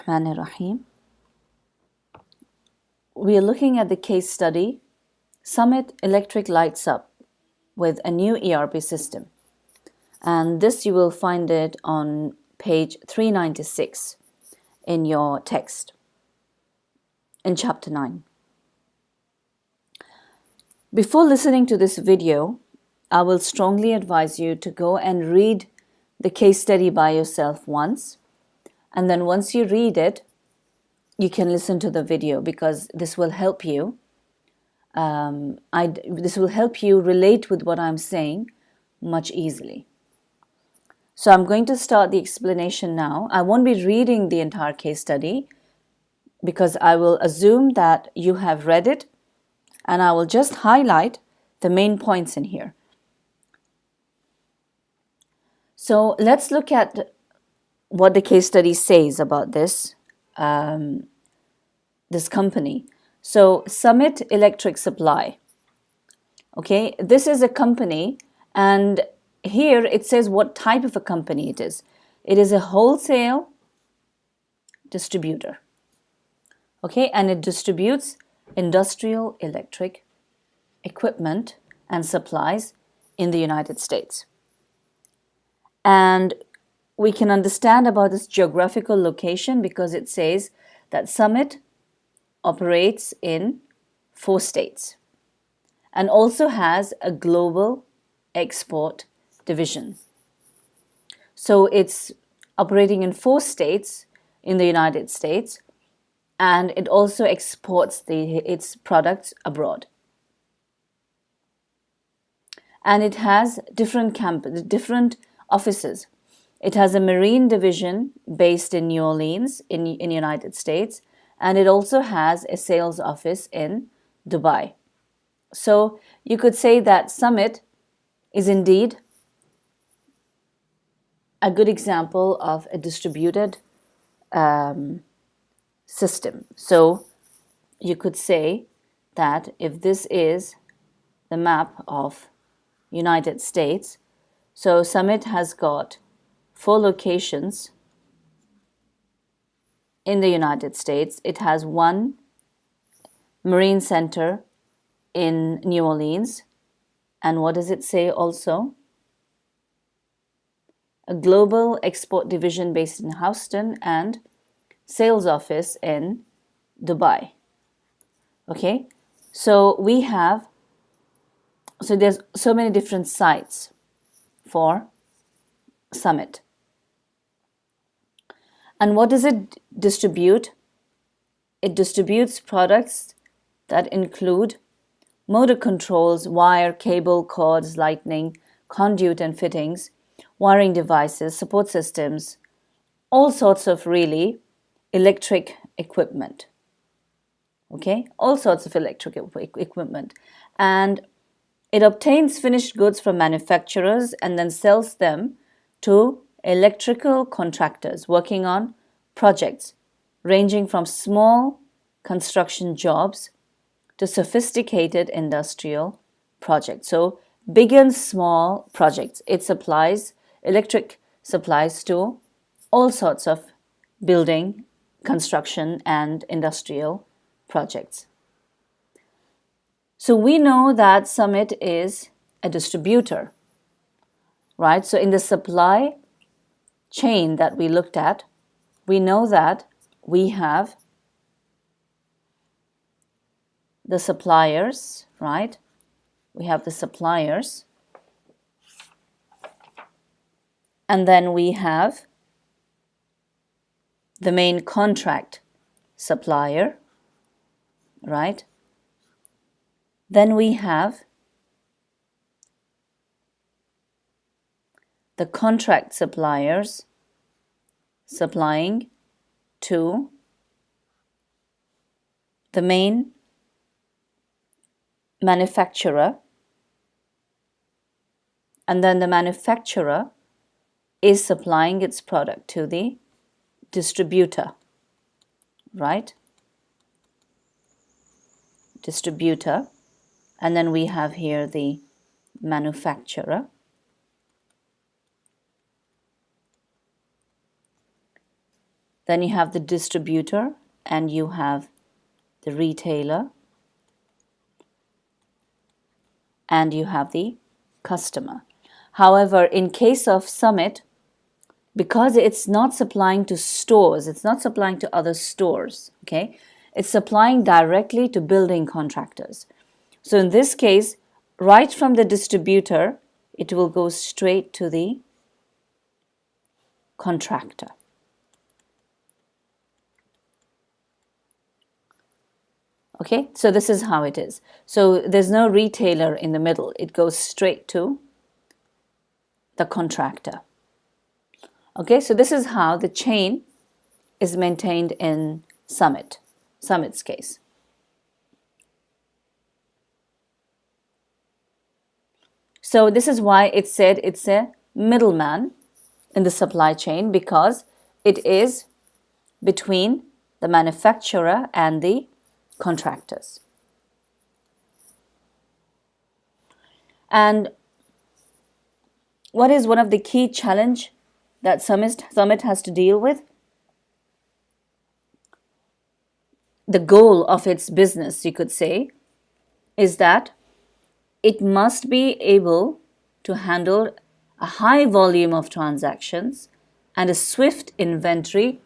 Bismillahirrahmanirrahim. We are looking at the case study, Summit Electric lights up with a new ERP system. And this you will find it on page 396 in your text, in chapter 9. Before listening to this video, I will strongly advise you to go and read the case study by yourself once. And then once you read it, you can listen to the video because this will help you. This will help you relate with what I'm saying much easily. So I'm going to start the explanation now. I won't be reading the entire case study because I will assume that you have read it, and I will just highlight the main points in here. So let's look at what the case study says about this company. So Summit Electric Supply. Okay, this is a company, and here it says what type of a company it is. It is a wholesale distributor. Okay, and it distributes industrial electric equipment and supplies in the United States. And we can understand about this geographical location because it says that Summit operates in 4 states and also has a global export division. So it's operating in 4 states in the United States, and it also exports its products abroad. And it has different offices. It has a marine division based in New Orleans in the United States, and it also has a sales office in Dubai. So you could say that Summit is indeed a good example of a distributed system. So you could say that if this is the map of United States, so Summit has got 4 locations in the United States. It has 1 marine center in New Orleans. And what does it say also? A global export division based in Houston and sales office in Dubai. Okay, so there's so many different sites for Summit. And what does it distribute? It distributes products that include motor controls, wire, cable, cords, lighting, conduit and fittings, wiring devices, support systems, all sorts of really electric equipment. Okay, all sorts of electric equipment. And it obtains finished goods from manufacturers and then sells them to electrical contractors working on projects ranging from small construction jobs to sophisticated industrial projects. So big and small projects. It supplies electric supplies to all sorts of building, construction, and industrial projects. So we know that Summit is a distributor, right? So in the supply chain that we looked at, we know that we have the suppliers, right? We have the suppliers. And then we have the main contract supplier, right? Then we have the contract suppliers supplying to the main manufacturer, and then the manufacturer is supplying its product to the distributor, right? Distributor, and then we have here the manufacturer. then you have the distributor, and you have the retailer, and you have the customer. However, in case of Summit, because it's not supplying to stores, it's not supplying to other stores, okay? It's supplying directly to building contractors. So in this case, right from the distributor, it will go straight to the contractor. Okay, so this is how it is. So there's no retailer in the middle. It goes straight to the contractor. Okay, so this is how the chain is maintained in Summit's case. So this is why it said it's a middleman in the supply chain, because it is between the manufacturer and the contractors. And what is one of the key challenge that Summit has to deal with? The goal of its business, you could say, is that it must be able to handle a high volume of transactions and a swift inventory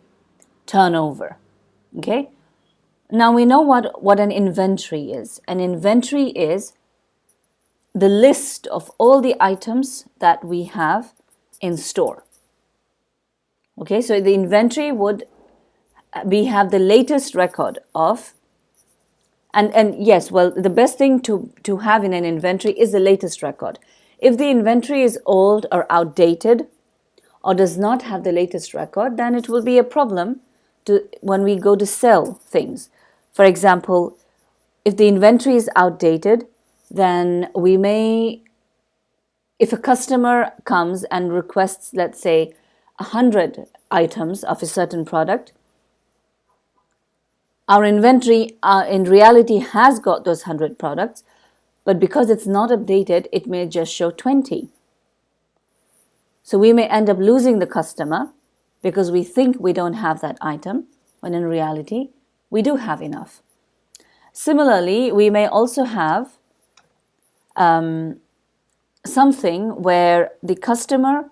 turnover. Okay? Now we know what an inventory is. An inventory is the list of all the items that we have in store. Okay, so the inventory would have the latest record of, and yes, well, the best thing to have in an inventory is the latest record. If the inventory is old or outdated or does not have the latest record, then it will be a problem when we go to sell things. For example, if the inventory is outdated, then we may, if a customer comes and requests, let's say, 100 items of a certain product, our inventory in reality has got those 100 products, but because it's not updated, it may just show 20. So we may end up losing the customer because we think we don't have that item, when in reality, we do have enough. Similarly, we may also have something where the customer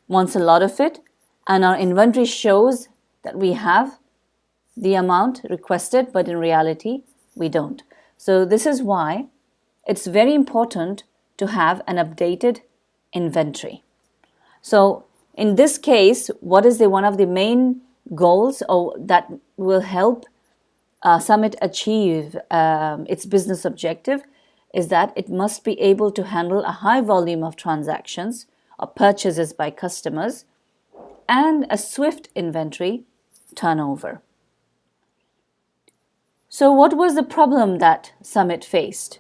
wants a lot of it, and our inventory shows that we have the amount requested, but in reality, we don't. So this is why it's very important to have an updated inventory. So in this case, what is one of the main goals that will help Summit achieve its business objective is that it must be able to handle a high volume of transactions or purchases by customers and a swift inventory turnover. So what was the problem that Summit faced?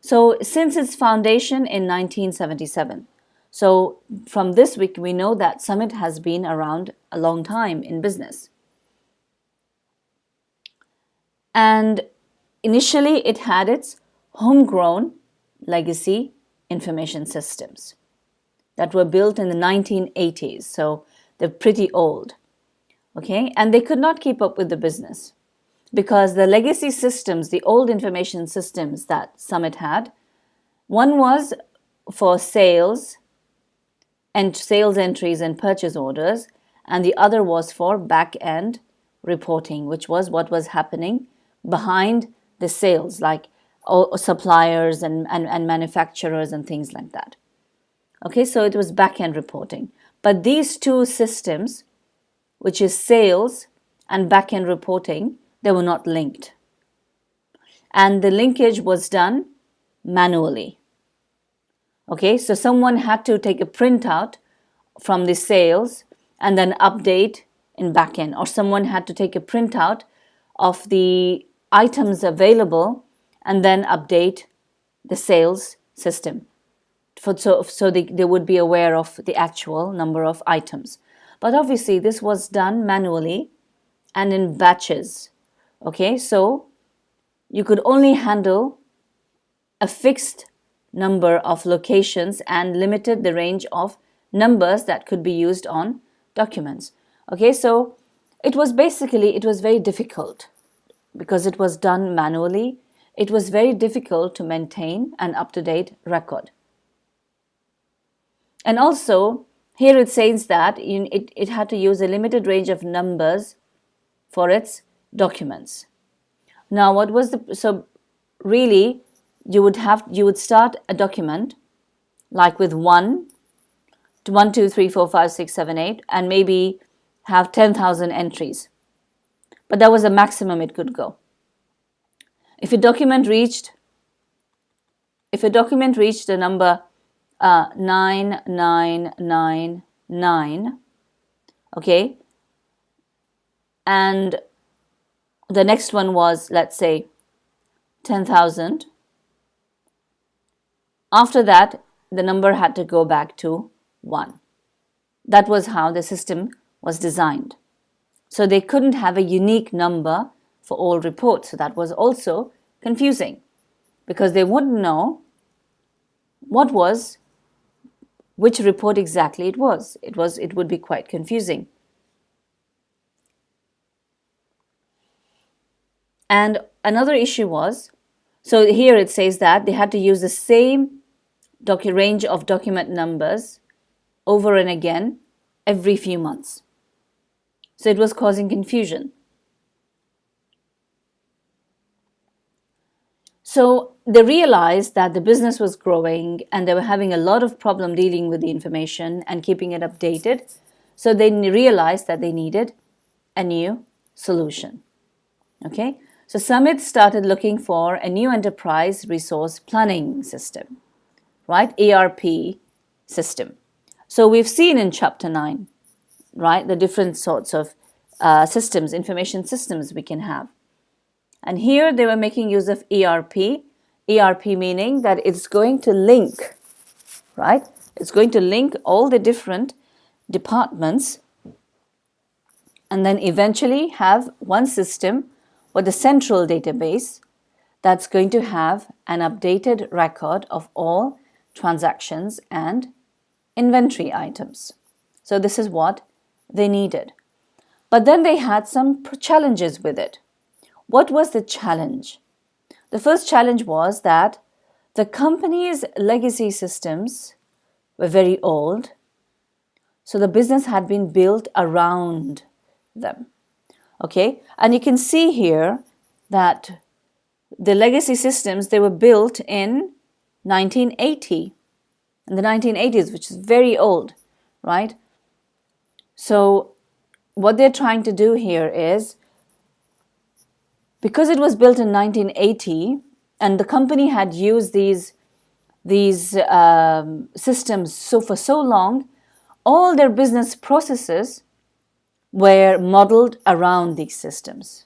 So since its foundation in 1977, so from this we know that Summit has been around a long time in business. And initially it had its homegrown legacy information systems that were built in the 1980s, so they're pretty old. Okay, and they could not keep up with the business because the legacy systems, the old information systems that Summit had, one was for sales and sales entries and purchase orders, and the other was for back-end reporting, which was what was happening behind the sales, like suppliers and manufacturers and things like that. Okay, so it was back-end reporting. But these two systems, which is sales and back-end reporting, they were not linked. And the linkage was done manually. Okay, so someone had to take a printout from the sales and then update in backend, or someone had to take a printout of the items available and then update the sales system so they would be aware of the actual number of items. But obviously this was done manually and in batches. Okay, so you could only handle a fixed number of locations and limited the range of numbers that could be used on documents. Okay, so It was very difficult because it was done manually. It was very difficult to maintain an up-to-date record. And also, here it says that it had to use a limited range of numbers for its documents. Now, so really, you would start a document like with 1, 2, 3, 4, 5, 6, 7, 8, and maybe have 10,000 entries. But that was the maximum it could go. If a document reached the number 9999, okay, and the next one was, let's say, 10,000. After that, the number had to go back to 1. That was how the system was designed. So they couldn't have a unique number for all reports. So that was also confusing because they wouldn't know which report exactly it was. It would be quite confusing. And another issue was, so here it says that they had to use the same range of document numbers over and again every few months. So it was causing confusion. So they realized that the business was growing and they were having a lot of problem dealing with the information and keeping it updated. So they realized that they needed a new solution. Okay, so Summit started looking for a new enterprise resource planning system, right? ERP system. So we've seen in chapter 9, right, the different sorts of systems, information systems we can have. And here they were making use of ERP. ERP meaning that it's going to link, right? It's going to link all the different departments and then eventually have one system with a central database that's going to have an updated record of all transactions and inventory items. So this is what they needed. But then they had some challenges with it. What was the challenge? The first challenge was that the company's legacy systems were very old, so the business had been built around them. Okay, and you can see here that the legacy systems, they were built in 1980, in the 1980s, which is very old, right? So what they're trying to do here is, because it was built in 1980 and the company had used these systems for so long, all their business processes were modeled around these systems.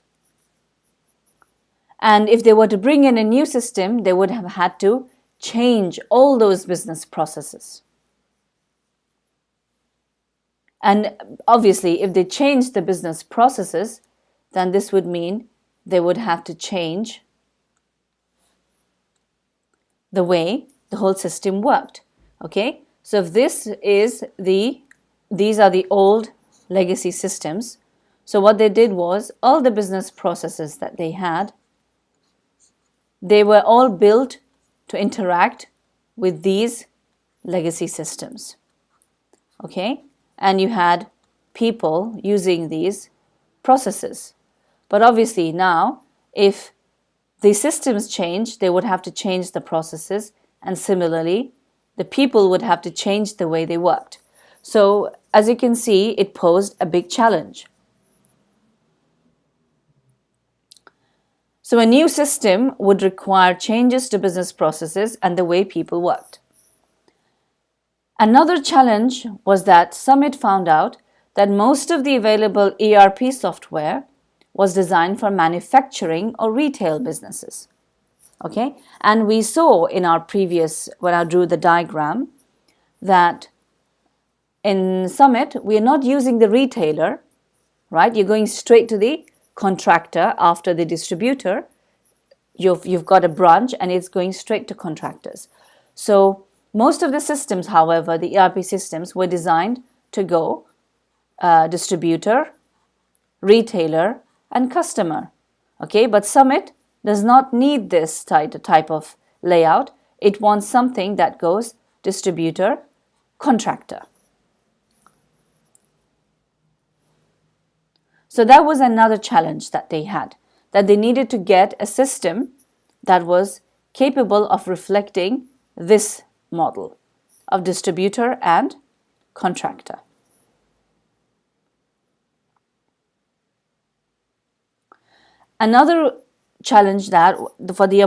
And if they were to bring in a new system, they would have had to change all those business processes. And obviously, if they changed the business processes, then this would mean they would have to change the way the whole system worked. Okay, so if these are the old legacy systems. So what they did was, all the business processes that they had, they were all built to interact with these legacy systems. Okay, and you had people using these processes. But obviously now, if the systems change, they would have to change the processes, and similarly, the people would have to change the way they worked. So as you can see, it posed a big challenge. So a new system would require changes to business processes and the way people worked. Another challenge was that Summit found out that most of the available ERP software was designed for manufacturing or retail businesses. Okay, and we saw in our previous, when I drew the diagram, that in Summit we are not using the retailer, right? You're going straight to the contractor after the distributor. You've got a branch and it's going straight to contractors. So most of the systems, however, the ERP systems, were designed to go distributor retailer, and customer. Okay, but Summit does not need this type of layout. It wants something that goes distributor, contractor. So that was another challenge that they had, that they needed to get a system that was capable of reflecting this model of distributor and contractor. Another challenge that for the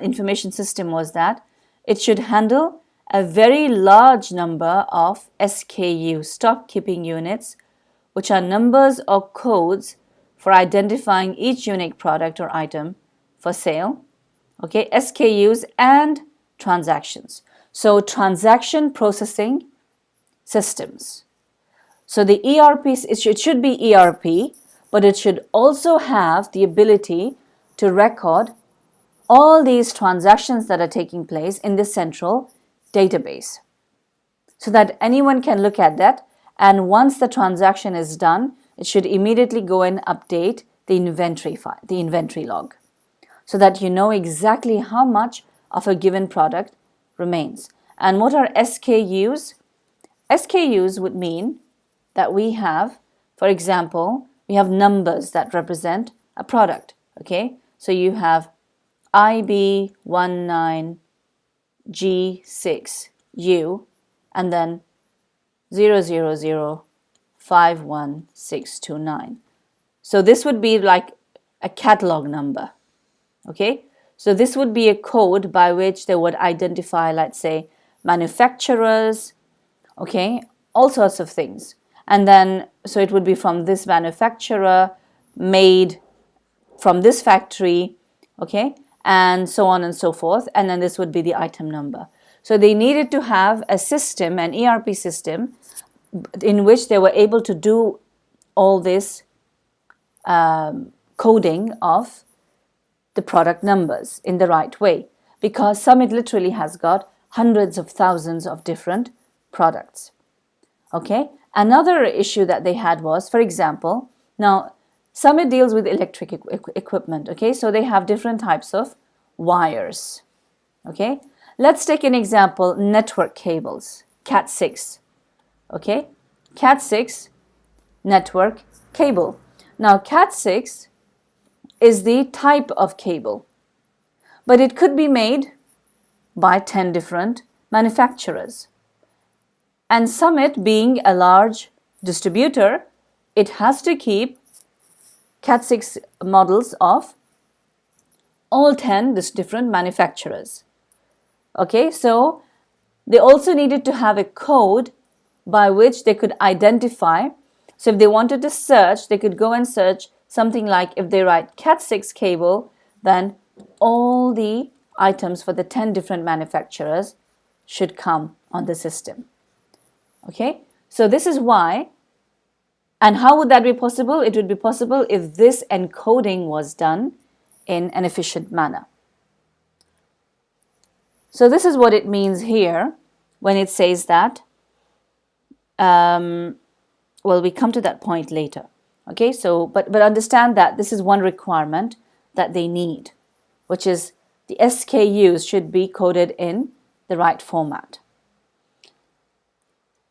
information system was that it should handle a very large number of SKU, stock keeping units, which are numbers or codes for identifying each unique product or item for sale. Okay, SKUs and transactions. So transaction processing systems. So the ERP, it should be ERP, but it should also have the ability to record all these transactions that are taking place in the central database, so that anyone can look at that, and once the transaction is done, it should immediately go and update the inventory file, the inventory log, so that you know exactly how much of a given product remains. And what are SKUs? SKUs would mean that we have, for example, we have numbers that represent a product. Okay, so you have IB19G6U and then 000-51629. So this would be like a catalog number. Okay, so this would be a code by which they would identify, let's say, manufacturers, okay, all sorts of things. And then, so it would be from this manufacturer, made from this factory, okay, and so on and so forth. And then this would be the item number. So they needed to have a system, an ERP system, in which they were able to do all this coding of the product numbers in the right way, because Summit literally has got hundreds of thousands of different products. Okay, another issue that they had was, for example, now Summit deals with electric equipment. Okay, so they have different types of wires. Okay, let's take an example, network cables, Cat6. Okay, Cat6 network cable. Now Cat6 is the type of cable, but it could be made by 10 different manufacturers. And Summit, being a large distributor, it has to keep Cat6 models of all 10 different manufacturers. Okay, so they also needed to have a code by which they could identify. So if they wanted to search, they could go and search something like, if they write Cat6 cable, then all the items for the 10 different manufacturers should come on the system. Okay, so this is why. And how would that be possible? It would be possible if this encoding was done in an efficient manner. So this is what it means here when it says that, well, we come to that point later. Okay, so, but understand that this is one requirement that they need, which is the SKUs should be coded in the right format.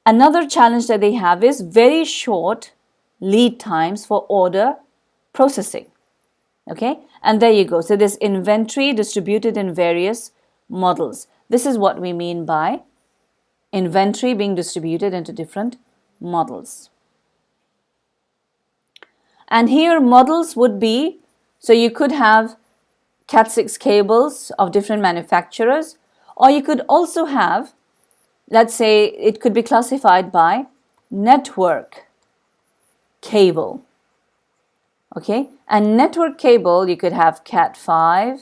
Another challenge that they have is very short lead times for order processing. Okay, and there you go. So this inventory distributed in various models. This is what we mean by inventory being distributed into different models. And here models would be, so you could have Cat6 cables of different manufacturers, or you could also have, let's say, it could be classified by network cable. Okay, and network cable, you could have Cat5e,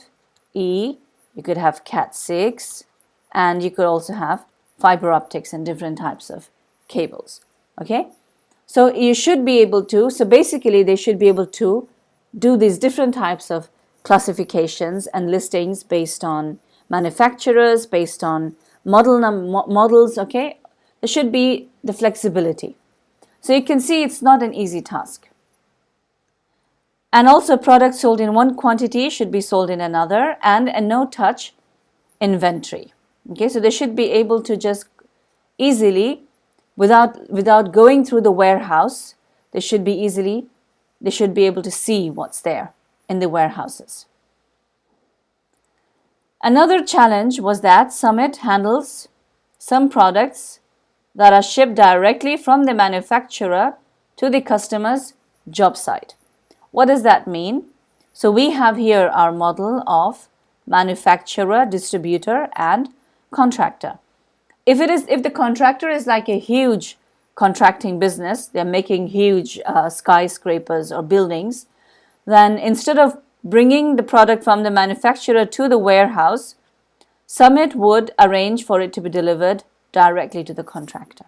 you could have Cat6, and you could also have fiber optics and different types of cables. Okay, so you should be able to, so basically they should be able to do these different types of classifications and listings based on manufacturers, based on models. Okay, there should be the flexibility. So you can see it's not an easy task. And also products sold in one quantity should be sold in another, and a no-touch inventory. Okay, so they should be able to just easily, without going through the warehouse, they should be able to see what's there in the warehouses. Another challenge was that Summit handles some products that are shipped directly from the manufacturer to the customer's job site. What does that mean? So we have here our model of manufacturer, distributor, and contractor. If the contractor is like a huge contracting business, they're making huge skyscrapers or buildings, then instead of bringing the product from the manufacturer to the warehouse, Summit would arrange for it to be delivered directly to the contractor.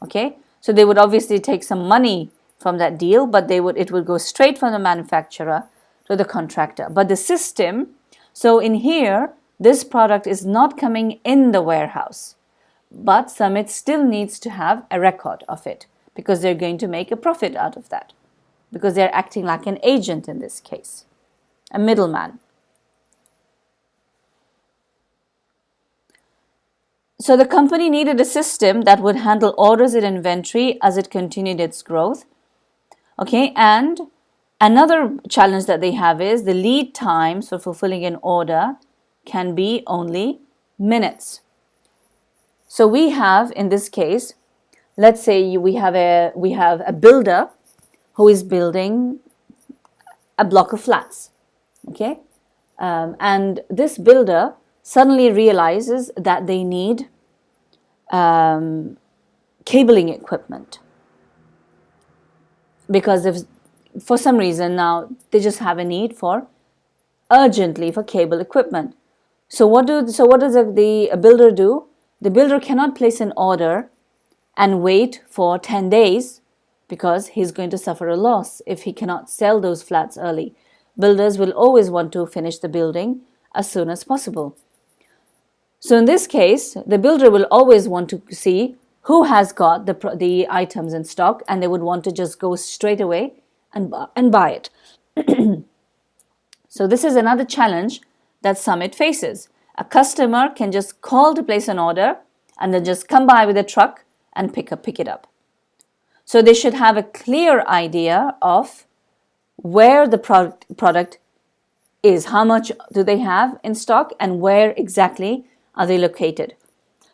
Okay, so they would obviously take some money from that deal, but it would go straight from the manufacturer to the contractor. But the system, so in here, this product is not coming in the warehouse, but Summit still needs to have a record of it because they're going to make a profit out of that, because they're acting like an agent in this case, a middleman. So the company needed a system that would handle orders and inventory as it continued its growth. Okay, and another challenge that they have is the lead times for fulfilling an order can be only minutes. So we have, in this case, let's say we have a builder who is building a block of flats. Okay, and this builder suddenly realizes that they need cabling equipment, because if for some reason now they just have a need for urgently for cable equipment. So what does the builder do? The builder cannot place an order and wait for 10 days because he's going to suffer a loss if he cannot sell those flats early. Builders will always want to finish the building as soon as possible. So in this case, the builder will always want to see who has got the items in stock, and they would want to just go straight away and buy it. So this is another challenge that Summit faces. A customer can just call to place an order and then just come by with a truck and pick it up. So they should have a clear idea of where the product is, how much do they have in stock, and where exactly are they located.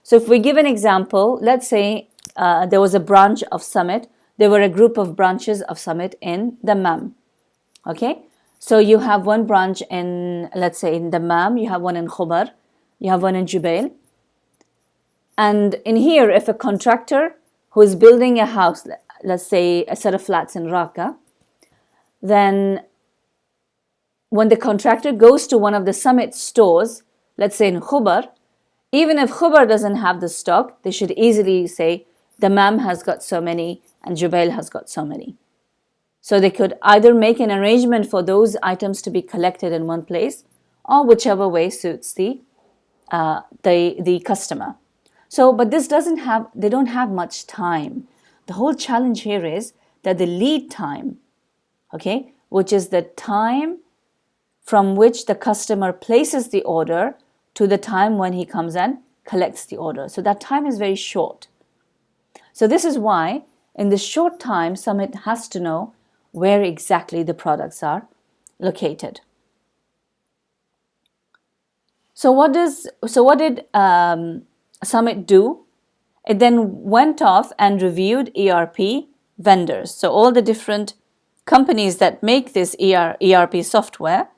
So if we give an example, let's say there was a branch of Summit. There were a group of branches of Summit in Dammam. Okay, so you have one branch in, let's say, in Dammam, you have one in Khobar, you have one in Jubail. And in here, if a contractor who is building a house, let's say a set of flats in Raqqa, then when the contractor goes to one of the Summit stores, let's say in Khobar, even if Khobar doesn't have the stock, they should easily say Dammam has got so many and Jubail has got so many. So they could either make an arrangement for those items to be collected in one place, or whichever way suits the customer. So, but they don't have much time. The whole challenge here is that the lead time, okay, which is the time from which the customer places the order to the time when he comes and collects the order. So that time is very short. So this is why in this short time, Summit has to know where exactly the products are located. So what did Summit do? It then went off and reviewed ERP vendors. So all the different companies that make this ERP software,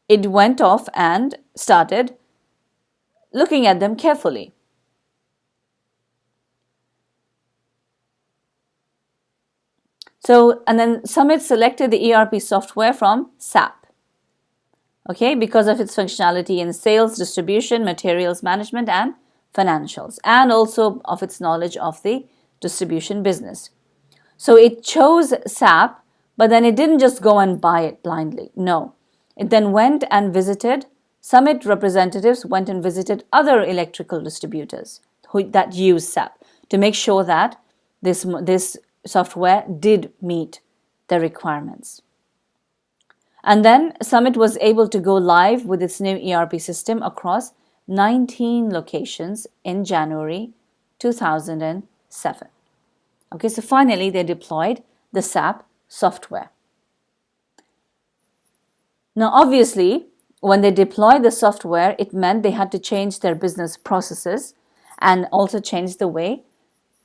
it went off and started looking at them carefully. So, and then Summit selected the ERP software from SAP, okay, because of its functionality in sales, distribution, materials management, and financials, and also of its knowledge of the distribution business. So it chose SAP, but then it didn't just go and buy it blindly. No, it then went and visited, Summit representatives went and visited other electrical distributors that use SAP to make sure that this software did meet the requirements. And then Summit was able to go live with its new ERP system across 19 locations in January 2007. Okay, so finally they deployed the SAP software. Now, obviously, when they deployed the software, it meant they had to change their business processes and also change the way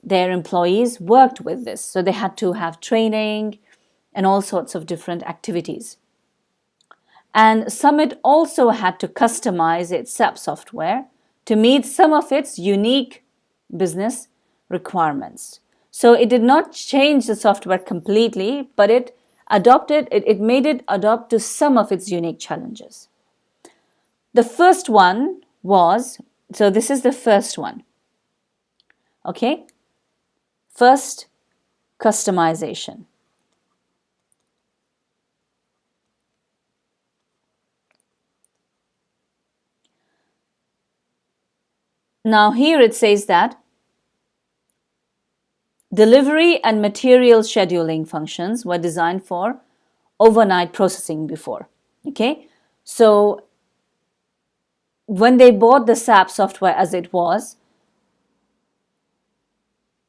their employees worked with this. So they had to have training and all sorts of different activities. And Summit also had to customize its SAP software to meet some of its unique business requirements. So it did not change the software completely, but it made it adopt to some of its unique challenges. The first one was, so this is the first one. Okay? First, customization. Now here it says that delivery and material scheduling functions were designed for overnight processing before. Okay, so when they bought the SAP software as it was,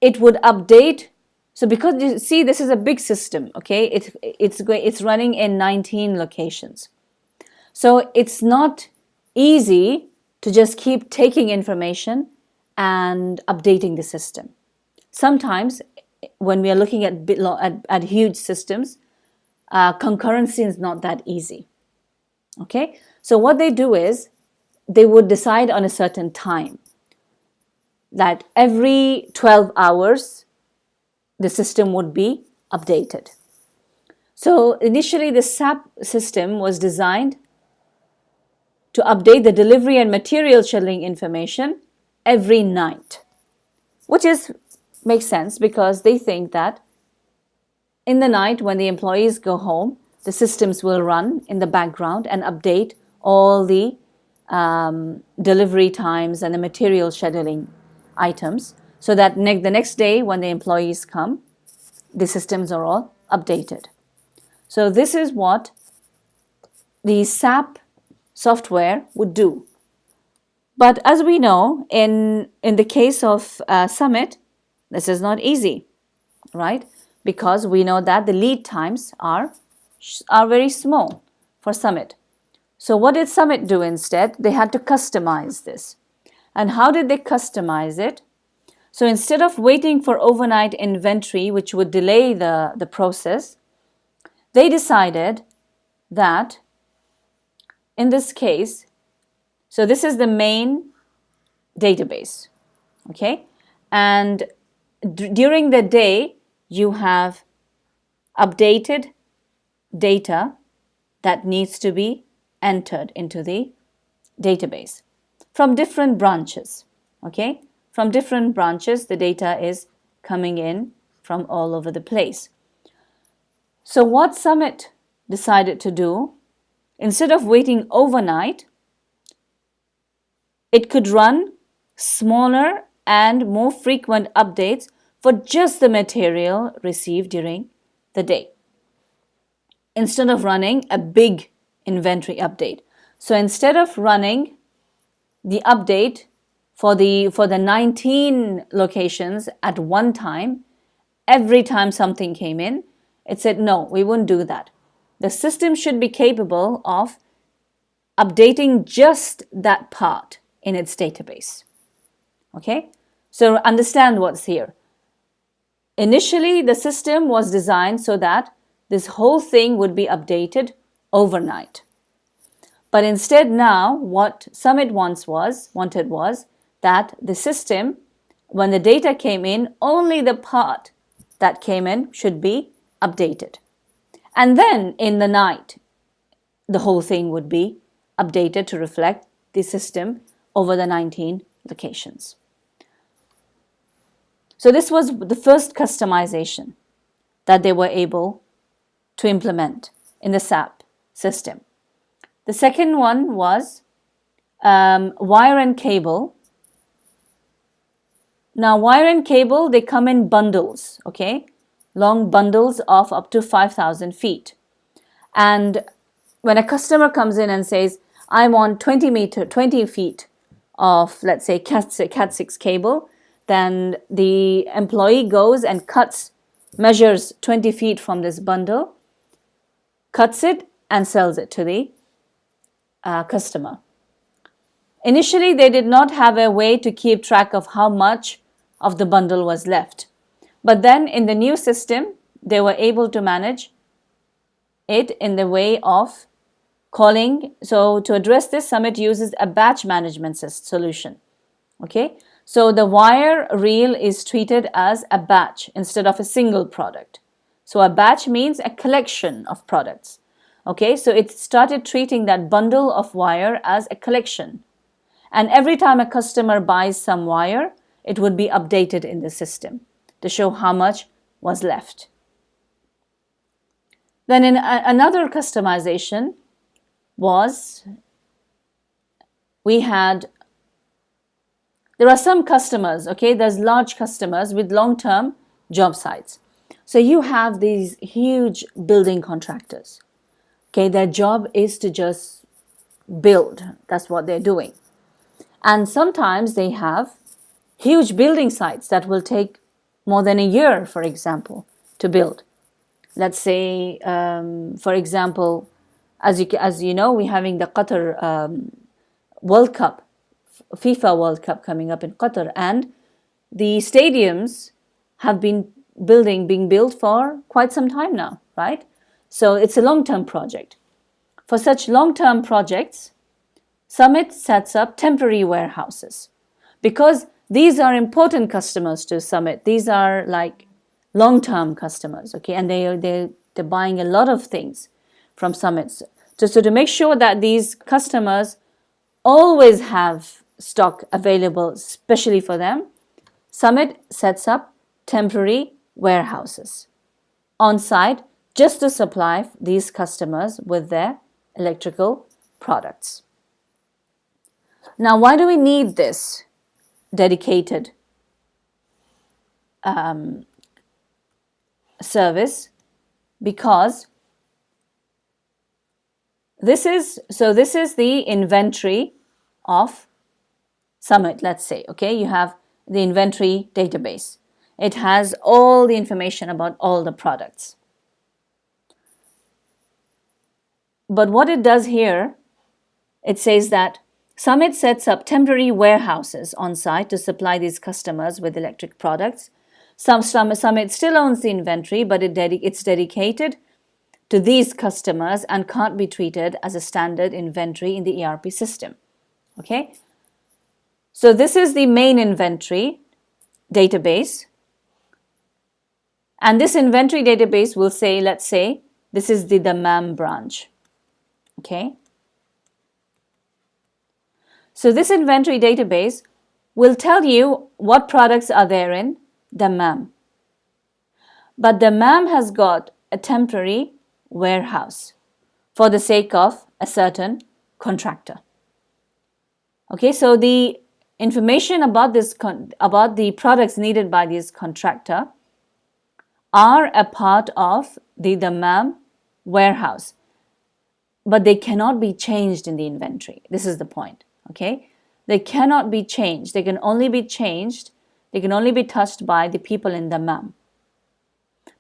it would update. So because you see, this is a big system. Okay, it's running in 19 locations, so it's not easy to just keep taking information and updating the system. Sometimes when we are looking at huge systems, concurrency is not that easy. Okay, so what they do is they would decide on a certain time that every 12 hours the system would be updated. So initially the SAP system was designed to update the delivery and material scheduling information every night, which makes sense because they think that in the night when the employees go home, the systems will run in the background and update all the delivery times and the material scheduling items so that the next day when the employees come, the systems are all updated. So this is what the SAP software would do. But as we know, in the case of Summit, this is not easy, right? Because we know that the lead times are very small for Summit. So what did Summit do instead? They had to customize this. And how did they customize it? So instead of waiting for overnight inventory, which would delay the process, they decided that in this case, so this is the main database, okay? And during the day, you have updated data that needs to be entered into the database from different branches, okay? From different branches, the data is coming in from all over the place. So what Summit decided to do, instead of waiting overnight, it could run smaller and more frequent updates for just the material received during the day, instead of running a big inventory update. So instead of running the update for the 19 locations at one time, every time something came in, it said, no, we wouldn't do that. The system should be capable of updating just that part in its database. Okay? So understand what's here. Initially, the system was designed so that this whole thing would be updated overnight. But instead now, what Summit wanted was that the system, when the data came in, only the part that came in should be updated. And then in the night, the whole thing would be updated to reflect the system over the 19 locations. So this was the first customization that they were able to implement in the SAP system. The second one was wire and cable. Now, wire and cable, they come in bundles, okay? Long bundles of up to 5,000 feet. And when a customer comes in and says, I want 20 feet of, let's say, Cat6 cable, then the employee goes and measures 20 feet from this bundle, cuts it, and sells it to the customer. Initially, they did not have a way to keep track of how much of the bundle was left. But then in the new system, they were able to manage it in the way of calling. So to address this, Summit uses a batch management solution. Okay, so the wire reel is treated as a batch instead of a single product. So a batch means a collection of products. Okay, so it started treating that bundle of wire as a collection. And every time a customer buys some wire, it would be updated in the system to show how much was left. Then in another customization was, there are some customers, okay, there's large customers with long-term job sites. So you have these huge building contractors. Okay, their job is to just build. That's what they're doing. And sometimes they have huge building sites that will take more than a year, for example, to build. Let's say, for example, as you know, we're having the Qatar World Cup, FIFA World Cup coming up in Qatar, and the stadiums have been being built for quite some time now, right? So it's a long-term project. For such long-term projects, Summit sets up temporary warehouses because these are important customers to Summit. These are like long-term customers, okay, and they're buying a lot of things from Summit. So to make sure that these customers always have stock available, especially for them, Summit sets up temporary warehouses on site just to supply these customers with their electrical products. Now, why do we need this dedicated service? Because this is the inventory of Summit, let's say, okay? You have the inventory database. It has all the information about all the products. But what it does here, it says that Summit sets up temporary warehouses on site to supply these customers with electric products. Summit still owns the inventory, but it's dedicated to these customers and can't be treated as a standard inventory in the ERP system. Okay? So this is the main inventory database. And this inventory database will say, let's say, this is the Dammam branch. Okay? So this inventory database will tell you what products are there in Dammam. But Dammam has got a temporary warehouse for the sake of a certain contractor. Okay, so the information about about the products needed by this contractor are a part of the Dammam warehouse, but they cannot be changed in the inventory. This is the point. Okay, they cannot be changed. They can only be changed. They can only be touched by the people in Dammam,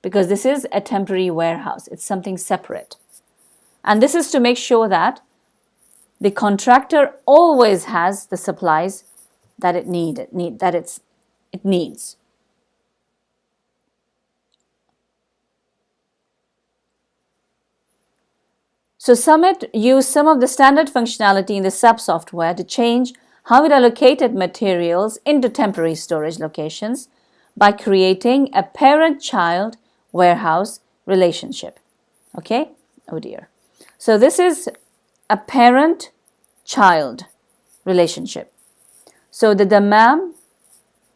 because this is a temporary warehouse. It's something separate, and this is to make sure that the contractor always has the supplies that it needs. So Summit used some of the standard functionality in the SAP software to change how it allocated materials into temporary storage locations by creating a parent-child warehouse relationship. Okay? Oh dear. So this is a parent-child relationship. So the Dammam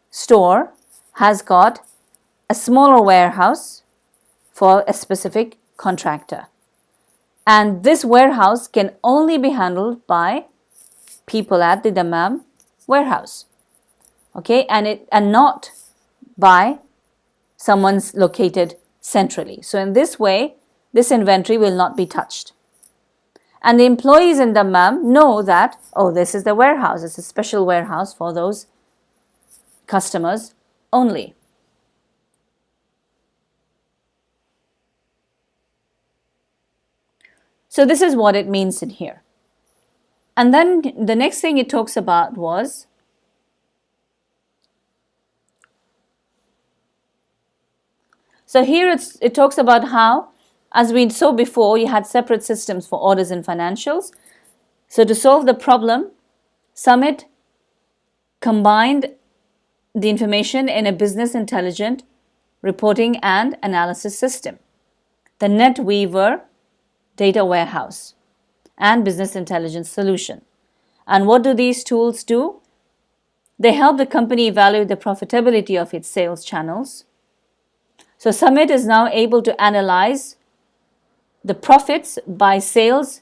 store has got a smaller warehouse for a specific contractor. And this warehouse can only be handled by people at the Dammam warehouse. Okay, and not by someone's located centrally. So in this way, this inventory will not be touched. And the employees in Dammam know that, oh, this is the warehouse. It's a special warehouse for those customers only. So this is what it means in here. And then the next thing it talks about was so here it talks about how, as we saw before, you had separate systems for orders and financials. So to solve the problem, Summit combined the information in a business intelligent reporting and analysis system, the NetWeaver data warehouse and business intelligence solution. And what do these tools do? They help the company evaluate the profitability of its sales channels. So Summit is now able to analyze the profits by sales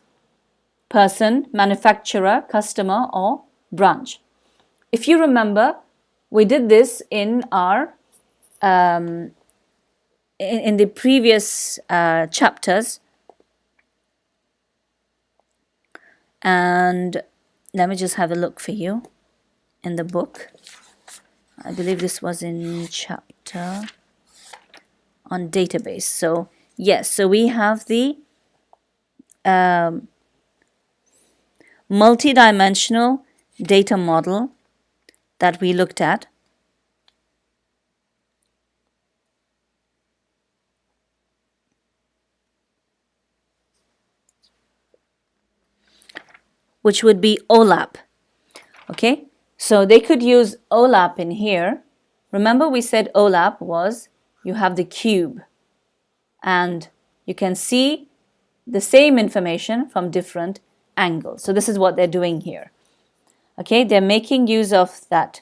person, manufacturer, customer, or branch. If you remember, we did this in our in the previous chapters, and let me just have a look for you in the book. I believe this was in chapter on database. So yes, so we have the multidimensional data model that we looked at. Which would be OLAP. Okay, so they could use OLAP in here. Remember we said OLAP was you have the cube and you can see the same information from different angles. So this is what they're doing here. Okay, they're making use of that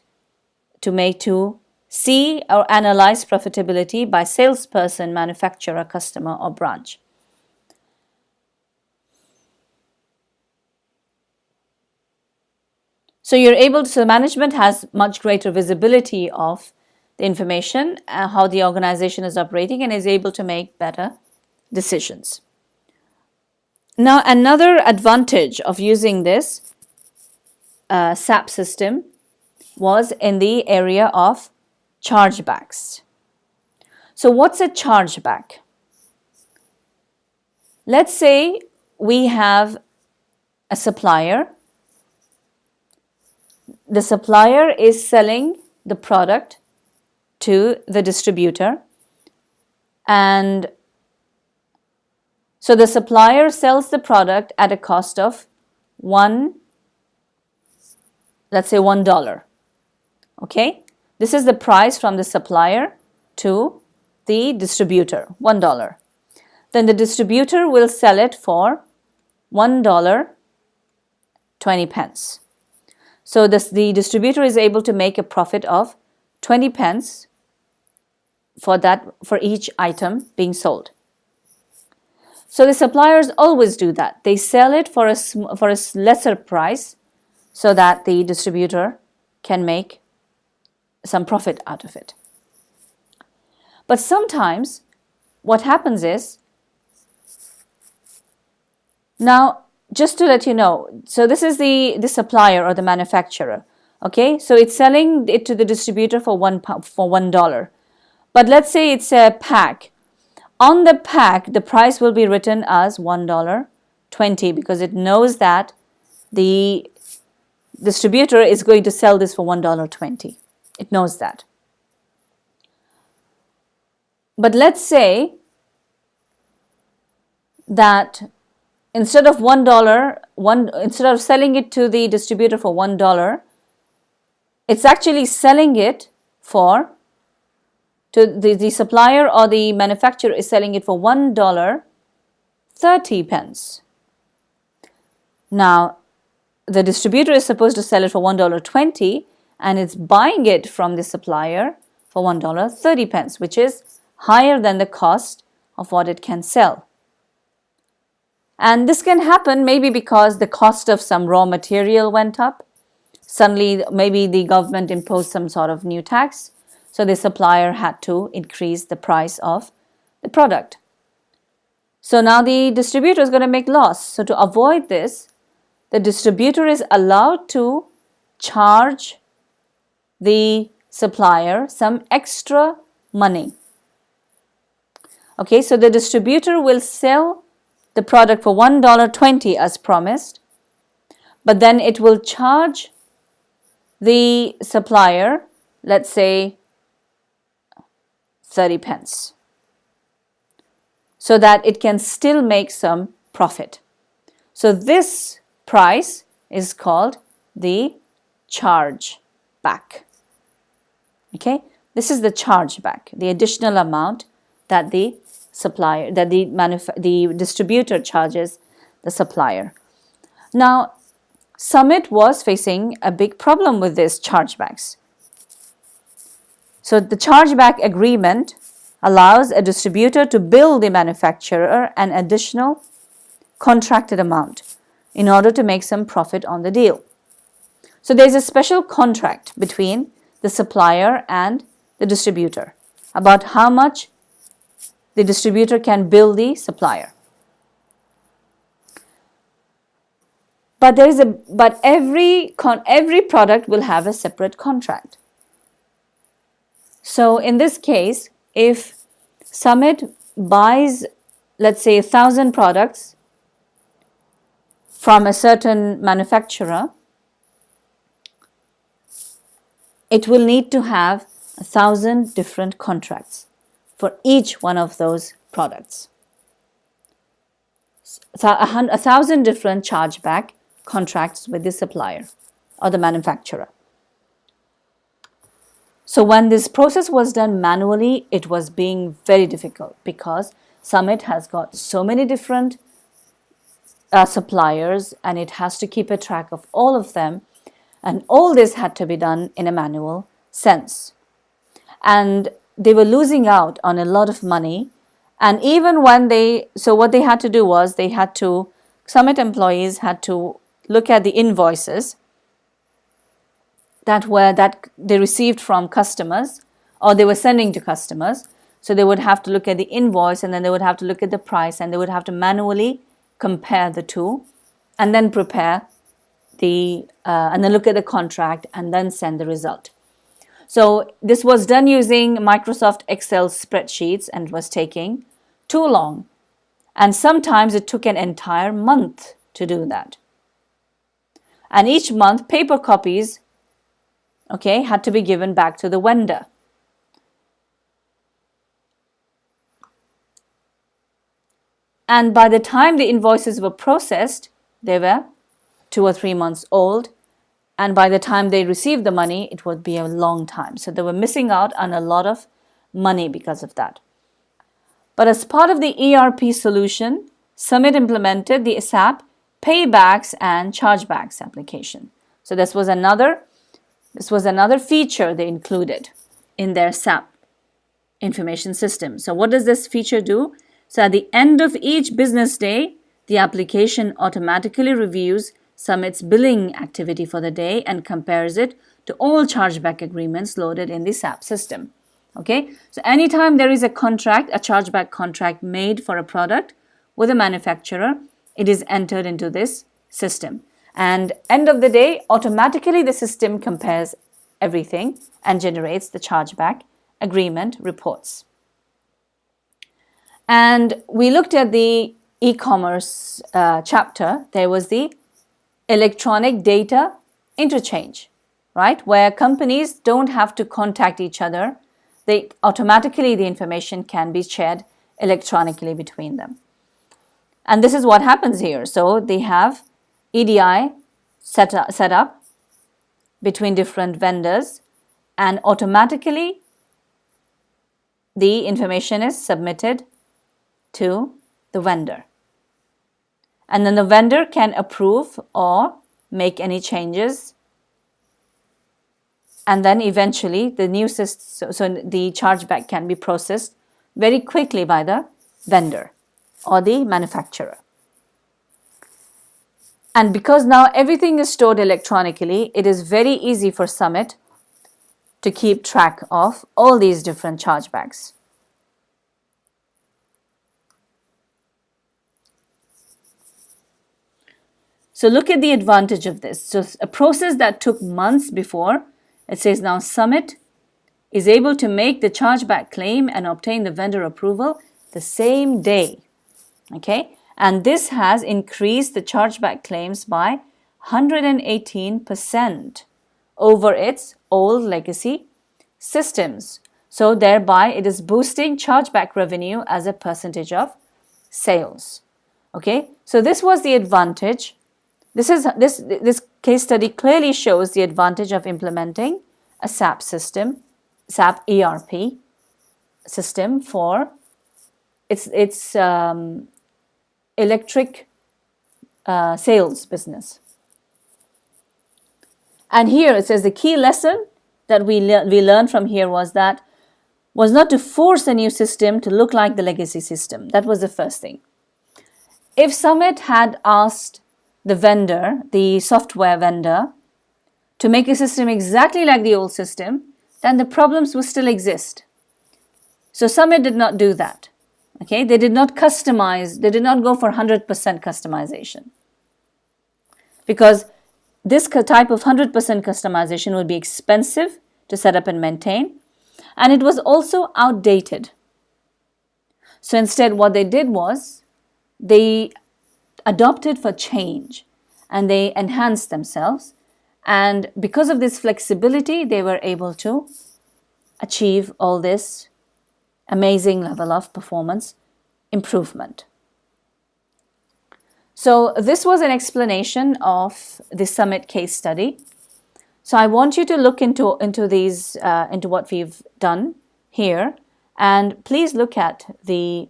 to see or analyze profitability by salesperson, manufacturer, customer, or branch. So you're able to, so management has much greater visibility of the information, how the organization is operating, and is able to make better decisions. Now, another advantage of using this SAP system was in the area of chargebacks. So what's a chargeback? Let's say we have a supplier. The supplier is selling the product to the distributor, and so the supplier sells the product at a cost of let's say $1. Okay, this is the price from the supplier to the distributor, $1. Then the distributor will sell it for $1.20. So the distributor is able to make a profit of 20 pence for each item being sold. So the suppliers always do that. They sell it for a lesser price so that the distributor can make some profit out of it. But sometimes what happens is, now just to let you know, so this is the supplier or the manufacturer. Okay, so it's selling it to the distributor for $1. But let's say it's a pack. On the pack, the price will be written as $1.20 because it knows that the distributor is going to sell this for $1.20. It knows that. But let's say that instead of instead of selling it to the distributor for $1, it's actually selling it to the supplier or the manufacturer is selling it for $1.30. Now, the distributor is supposed to sell it for $1.20 and it's buying it from the supplier for $1.30, which is higher than the cost of what it can sell. And this can happen maybe because the cost of some raw material went up. Suddenly, maybe the government imposed some sort of new tax, so the supplier had to increase the price of the product. So now the distributor is going to make loss. So to avoid this, the distributor is allowed to charge the supplier some extra money. Okay, so the distributor will sell the product for $1.20 as promised, but then it will charge the supplier, let's say 30 pence, so that it can still make some profit. So this price is called the charge back. Okay, this is the charge back, the additional amount that the supplier, that the distributor charges the supplier. Now, Summit was facing a big problem with these chargebacks. So the chargeback agreement allows a distributor to bill the manufacturer an additional contracted amount in order to make some profit on the deal. So there's a special contract between the supplier and the distributor about how much the distributor can bill the supplier. But every product will have a separate contract. So in this case, if Summit buys, let's say, 1,000 products from a certain manufacturer, it will need to have 1,000 different contracts for each one of those products. 1,000 different chargeback contracts with the supplier or the manufacturer. So when this process was done manually, it was being very difficult because Summit has got so many different suppliers and it has to keep a track of all of them, and all this had to be done in a manual sense. And they were losing out on a lot of money. And even when what they had to do was Summit employees had to look at the invoices that they received from customers or they were sending to customers. So they would have to look at the invoice and then they would have to look at the price and they would have to manually compare the two and then prepare and then look at the contract and then send the result. So this was done using Microsoft Excel spreadsheets and was taking too long. And sometimes it took an entire month to do that. And each month, paper copies, had to be given back to the vendor. And by the time the invoices were processed, they were 2 or 3 months old. And by the time they received the money, it would be a long time. So they were missing out on a lot of money because of that. But as part of the ERP solution, Summit implemented the SAP Paybacks and Chargebacks application. So this was another feature they included in their SAP information system. So what does this feature do? So at the end of each business day, the application automatically reviews Summit's billing activity for the day and compares it to all chargeback agreements loaded in the SAP system. Okay, so anytime there is a chargeback contract made for a product with a manufacturer, it is entered into this system. And end of the day, automatically the system compares everything and generates the chargeback agreement reports. And we looked at the e-commerce chapter. There was the electronic data interchange, right? Where companies don't have to contact each other. Automatically the information can be shared electronically between them. And this is what happens here. So they have EDI set up between different vendors, and automatically the information is submitted to the vendor. And then the vendor can approve or make any changes. And then eventually the new system, so the chargeback can be processed very quickly by the vendor or the manufacturer. And because now everything is stored electronically, it is very easy for Summit to keep track of all these different chargebacks. So look at the advantage of this. So a process that took months before, it says now Summit is able to make the chargeback claim and obtain the vendor approval the same day. Okay, and this has increased the chargeback claims by 118% over its old legacy systems. So thereby it is boosting chargeback revenue as a percentage of sales. Okay, so this was the advantage. This case study clearly shows the advantage of implementing a SAP system, SAP ERP system for its electric sales business. And here it says the key lesson that we learned from here was not to force a new system to look like the legacy system. That was the first thing. If Summit had asked the vendor, the software vendor, to make a system exactly like the old system, then the problems would still exist. So Summit did not do that. Okay, they did not customize, they did not go for 100% customization. Because this type of 100% customization would be expensive to set up and maintain, and it was also outdated. So instead, what they did was they adopted for change and they enhanced themselves, and because of this flexibility they were able to achieve all this amazing level of performance improvement. So this was an explanation of the Summit case study. So I want you to look into what we've done here, and please look at the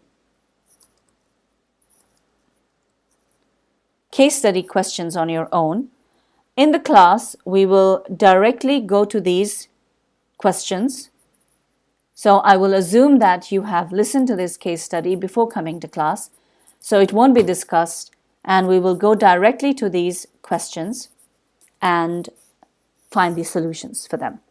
case study questions on your own. In the class, we will directly go to these questions. So I will assume that you have listened to this case study before coming to class, so it won't be discussed, and we will go directly to these questions and find the solutions for them.